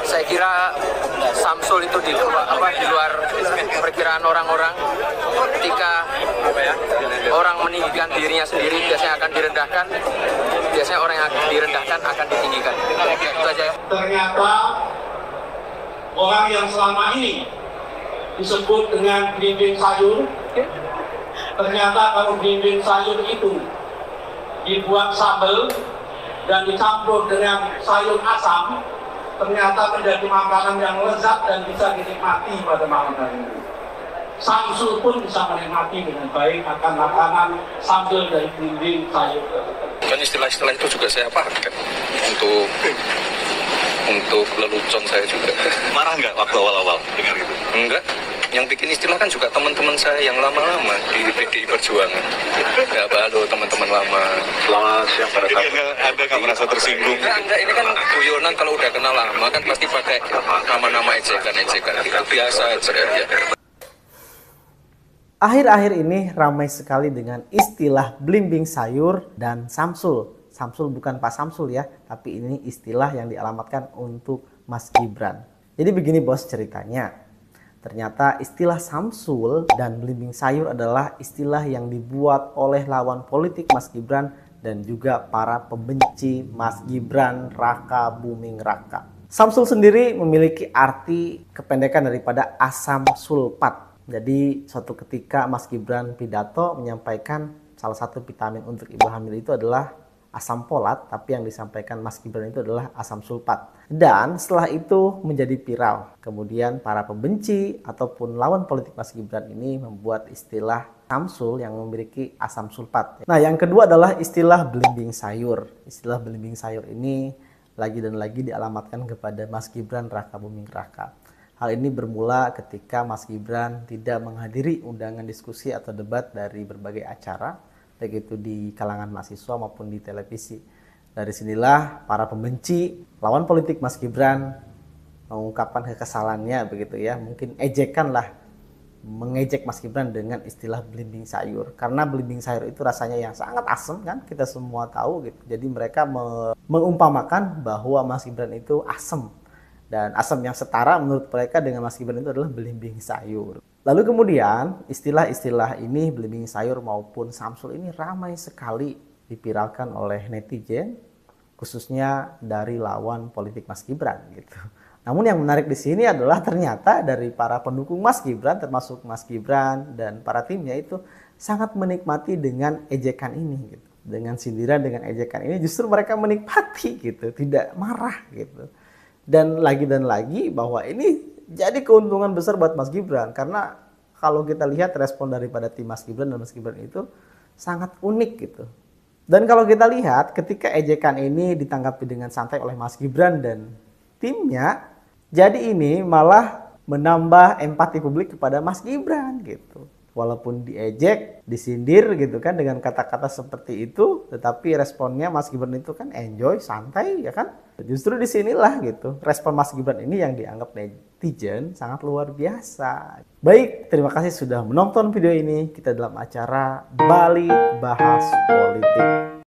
Saya kira Samsul itu di luar perkiraan orang-orang. Ketika orang meninggikan dirinya sendiri, biasanya akan direndahkan. Biasanya orang yang direndahkan akan ditinggikan. Itu aja ya. Ternyata orang yang selama ini disebut dengan belimbing sayur, ternyata kalau belimbing sayur itu dibuat sambal dan dicampur dengan sayur asam, ternyata menjadi makanan yang lezat dan bisa dinikmati pada malam hari ini. Samsul pun bisa menikmati dengan baik akan makanan sambal dari belimbing sayur. Kan istilah-istilah itu juga saya pakai untuk lelucon saya juga. Marah nggak waktu awal-awal dengar itu? Enggak. Yang bikin istilah kan juga teman-teman saya yang lama-lama di PDI Perjuangan. Ya, halo teman-teman lama. Selamat siang pada saat Anda nggak merasa tersinggung? Enggak, ini kan guyonan kalau udah kenal lama kan pasti pakai nama-nama ejekan-ejekan gitu. Biasa aja ya. Akhir-akhir ini ramai sekali dengan istilah belimbing sayur dan Samsul. Samsul bukan Pak Samsul ya, tapi ini istilah yang dialamatkan untuk Mas Gibran. Jadi begini bos ceritanya. Ternyata istilah Samsul dan belimbing sayur adalah istilah yang dibuat oleh lawan politik Mas Gibran dan juga para pembenci Mas Gibran, Raka Buming Raka. Samsul sendiri memiliki arti kependekan daripada asam sulfat. Jadi suatu ketika Mas Gibran pidato menyampaikan salah satu vitamin untuk ibu hamil itu adalah asam folat, tapi yang disampaikan Mas Gibran itu adalah asam sulfat. Dan setelah itu menjadi viral. Kemudian para pembenci ataupun lawan politik Mas Gibran ini membuat istilah Samsul yang memiliki asam sulfat. Nah, yang kedua adalah istilah belimbing sayur. Istilah belimbing sayur ini lagi dan lagi dialamatkan kepada Mas Gibran Raka Buming Raka. Hal ini bermula ketika Mas Gibran tidak menghadiri undangan diskusi atau debat dari berbagai acara, baik itu di kalangan mahasiswa maupun di televisi. Dari sinilah para pembenci lawan politik Mas Gibran mengungkapkan kekesalannya begitu ya, mungkin ejekan lah, mengejek Mas Gibran dengan istilah belimbing sayur. Karena belimbing sayur itu rasanya yang sangat asam kan, kita semua tahu gitu. Jadi mereka mengumpamakan bahwa Mas Gibran itu asam. Dan asam yang setara menurut mereka dengan Mas Gibran itu adalah belimbing sayur. Lalu kemudian istilah-istilah ini belimbing sayur maupun Samsul ini ramai sekali dipiralkan oleh netizen, khususnya dari lawan politik Mas Gibran gitu. Namun yang menarik di sini adalah ternyata dari para pendukung Mas Gibran, termasuk Mas Gibran dan para timnya itu sangat menikmati dengan ejekan ini gitu. Dengan sindiran, dengan ejekan ini justru mereka menikmati gitu, tidak marah gitu. Dan lagi bahwa ini jadi keuntungan besar buat Mas Gibran. Karena kalau kita lihat respon daripada tim Mas Gibran dan Mas Gibran itu sangat unik gitu. Dan kalau kita lihat ketika ejekan ini ditanggapi dengan santai oleh Mas Gibran dan timnya, jadi ini malah menambah empati publik kepada Mas Gibran gitu. Walaupun diejek, disindir gitu kan dengan kata-kata seperti itu, tetapi responnya Mas Gibran itu kan enjoy, santai ya kan. Justru disinilah gitu respon Mas Gibran ini yang dianggap netizen sangat luar biasa. Baik, terima kasih sudah menonton video ini. Kita dalam acara Bali Bahas Politik.